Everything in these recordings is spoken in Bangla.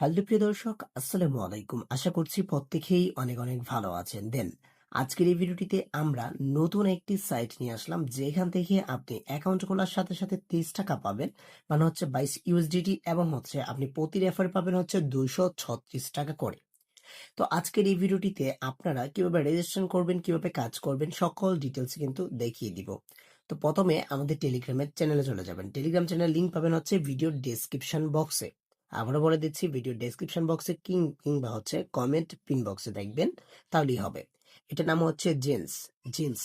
হ্যালো প্রিয় দর্শক, আসসালামু আলাইকুম। আশা করছি প্রত্যেকেই অনেক অনেক ভালো আছেন। আজকের এই ভিডিওটিতে আমরা নতুন একটি সাইট নিয়ে আসলাম, যেখান থেকে আপনি অ্যাকাউন্ট খোলার সাথে সাথে 30 টাকা পাবেন, মানে হচ্ছে 22 ইউএসডিটি, এবং হচ্ছে আপনি প্রতি রেফার পাবেন হচ্ছে 236 টাকা করে। তো আজকের এই ভিডিওটিতে আপনারা কিভাবে রেজিস্ট্রেশন করবেন, কিভাবে কাজ করবেন, সকল ডিটেলস কিন্তু দেখিয়ে দিব। তো প্রথমে আমাদের টেলিগ্রামের চ্যানেলে চলে যাবেন। টেলিগ্রাম চ্যানেল লিংক পাবেন হচ্ছে ভিডিও ডেসক্রিপশন বক্সে। আবারও বলে দিচ্ছি, ভিডিও ডেসক্রিপশন বক্সে কিংবা হচ্ছে কমেন্ট পিন বক্সে দেখবেন, তাহলেই হবে। এটার নাম হচ্ছে জেন্স।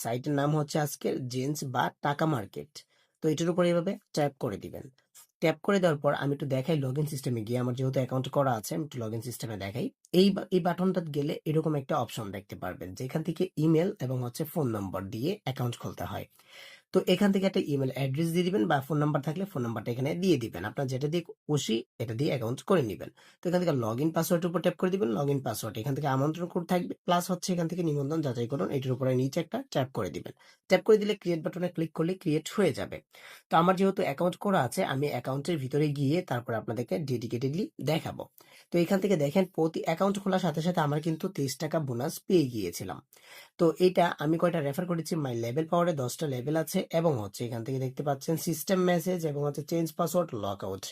সাইটের নাম হচ্ছে আজকের জেন্স বা টাকা মার্কেট। তো এটার উপর এভাবে ট্যাপ করে দিবেন। ট্যাপ করে দেওয়ার পর আমি একটু দেখাই লগ ইন সিস্টেমে গিয়ে, আমার যেহেতু অ্যাকাউন্ট করা আছে আমি একটু লগ ইন সিস্টেমে দেখাই। এই বাটনটা গেলে এরকম একটা অপশন দেখতে পারবেন, যেখান থেকে ইমেল এবং হচ্ছে ফোন নম্বর দিয়ে অ্যাকাউন্ট খুলতে হয়। তো এখান থেকে একটা ইমেল অ্যাড্রেস দিয়ে দিবেন, বা ফোন নাম্বার থাকলে ফোন নাম্বারটা এখানে দিয়ে দিবেন। আপনার যেটা দিয়ে খুশি এটা দিয়ে অ্যাকাউন্ট করে নেবেন। তো এখান থেকে লগ ইন পাসওয়ার্ডের উপর ট্যাপ করে দিবেন। লগ ইন পাসওয়ার্ড এখান থেকে আমন্ত্রণ কোড থাকবে, প্লাস হচ্ছে এখান থেকে নিবন্ধন যাচাই করুন, এটির উপরে নিচে একটা ট্যাপ করে দিবেন। ট্যাপ করে দিলে ক্রিয়েট বাটনে ক্লিক করলে ক্রিয়েট হয়ে যাবে। তো আমার যেহেতু অ্যাকাউন্ট করা আছে, আমি অ্যাকাউন্টের ভিতরে গিয়ে তারপর আপনাদেরকে ডেডিকেটেডলি দেখাবো। তো এখান থেকে দেখেন, প্রতি অ্যাকাউন্ট খোলার সাথে সাথে আমার কিন্তু 23 টাকা বোনাস পেয়ে গিয়েছিলাম। তো এটা আমি কয়টা রেফার করেছি, মাই লেভেল পাওয়ারে 10টা লেভেল আছে, এবং হচ্ছে এখান থেকে দেখতে পাচ্ছেন সিস্টেম মেসেজ এবং হচ্ছে চেঞ্জ পাসওয়ার্ড লক আউট।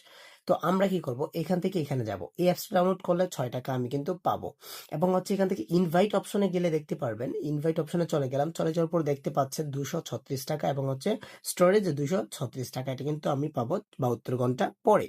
তো আমরা কি করব, এখান থেকে এখানে যাব, এই অ্যাপস ডাউনলোড করলে 6 টাকা আমি কিন্তু পাবো। এবং হচ্ছে এখান থেকে ইনভাইট অপশনে গেলে দেখতে পারবেন, ইনভাইট অপশনে চলে গেলাম, চলে যাওয়ার পর দেখতে পাচ্ছেন 236 টাকা, এবং হচ্ছে স্টোরেজ 236 টাকা, এটা কিন্তু আমি পাবো 72 ঘন্টা পরে।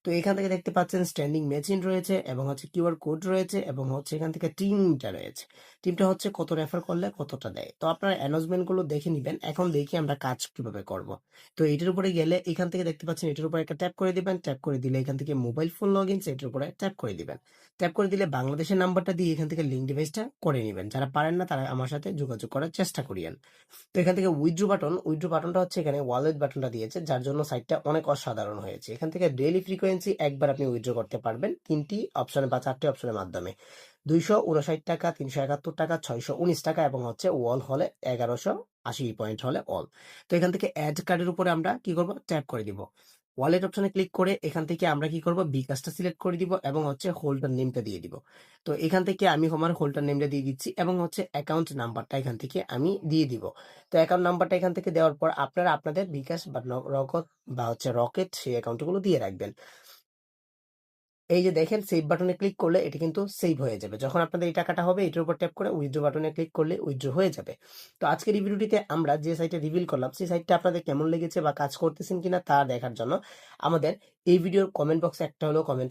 তো এখান থেকে দেখতে পাচ্ছেন স্ট্যান্ডিং মেশিন রয়েছে, এবং হচ্ছে কিউআর কোড রয়েছে, এবং হচ্ছে এখান থেকে টিমটা রয়েছে। টিমটা হচ্ছে কত রেফার করলে কতটা দেয়। তো আপনারা অ্যানাউন্সমেন্ট গুলো দেখে নিবেন। এখন দেখি আমরা কাজ কিভাবে করব। তো এটার উপরে গেলে এখান থেকে দেখতে পাচ্ছেন, এটার উপরে একটা ট্যাপ করে দিবেন। ট্যাপ করে দিলে এখান থেকে মোবাইল ফোন লগ ইন, এটার উপরে ট্যাপ করে দিবেন। ট্যাপ করে দিলে বাংলাদেশের নাম্বারটা দিয়ে এখান থেকে লিঙ্ক ডিভাইসটা করে নেবেন। যারা পারেন না তারা আমার সাথে যোগাযোগ করার চেষ্টা করিয়েন। তো এখান থেকে উইথড্র বাটনটা হচ্ছে এখানে ওয়ালেট বাটনটা দিয়েছে, যার জন্য সাইটটা অনেক অসাধারণ হয়েছে। এখান থেকে ডেইলি ফ্রিকোয়েন্সি একবার আপনি উইথড্র করতে পারবেন 3টি অপশনে বা 4টি অপশনের মাধ্যমে। 259 টাকা, 371 টাকা, 619 টাকা, এবং হচ্ছে ওয়াল হলে 1180 পয়েন্ট হলে অল। তো এখান থেকে অ্যাড কার্ডের উপরে আমরা কি করব, ট্যাপ করে দিব। ওয়ালেট অপশনে ক্লিক করে এখান থেকে আমরা কি করব, বিকাশটা সিলেক্ট করে দিব, এবং হচ্ছে হোল্ডার নেমটা দিয়ে দিব। তো এখান থেকে আমি আমার হোল্ডার নেমটা দিয়ে দিচ্ছি, এবং হচ্ছে অ্যাকাউন্ট নাম্বারটা এখান থেকে আমি দিয়ে দিব। তো অ্যাকাউন্ট নাম্বারটা এখান থেকে দেওয়ার পর আপনারা আপনাদের বিকাশ বা রকত বা হচ্ছে রকেট সেই অ্যাকাউন্টগুলো দিয়ে রাখবেন। এই যে দেখেন, সেভ বাটনে ক্লিক করলে এটা কিন্তু সেভ হয়ে যাবে। যখন আপনাদের এই টাকাটা হবে, এটার উপর ট্যাপ করে উইথড্র বাটনে ক্লিক করলে উইথড্র হয়ে যাবে। তো আজকের এই ভিডিওটিতে আমরা যে সাইটে রিভিল করলাম, সেই সাইটটা আপনাদের কেমন লেগেছে বা কাজ করতেছেন কিনা তা দেখার জন্য আমাদের এই ভিডিওর কমেন্ট বক্সে একটা হলো কমেন্ট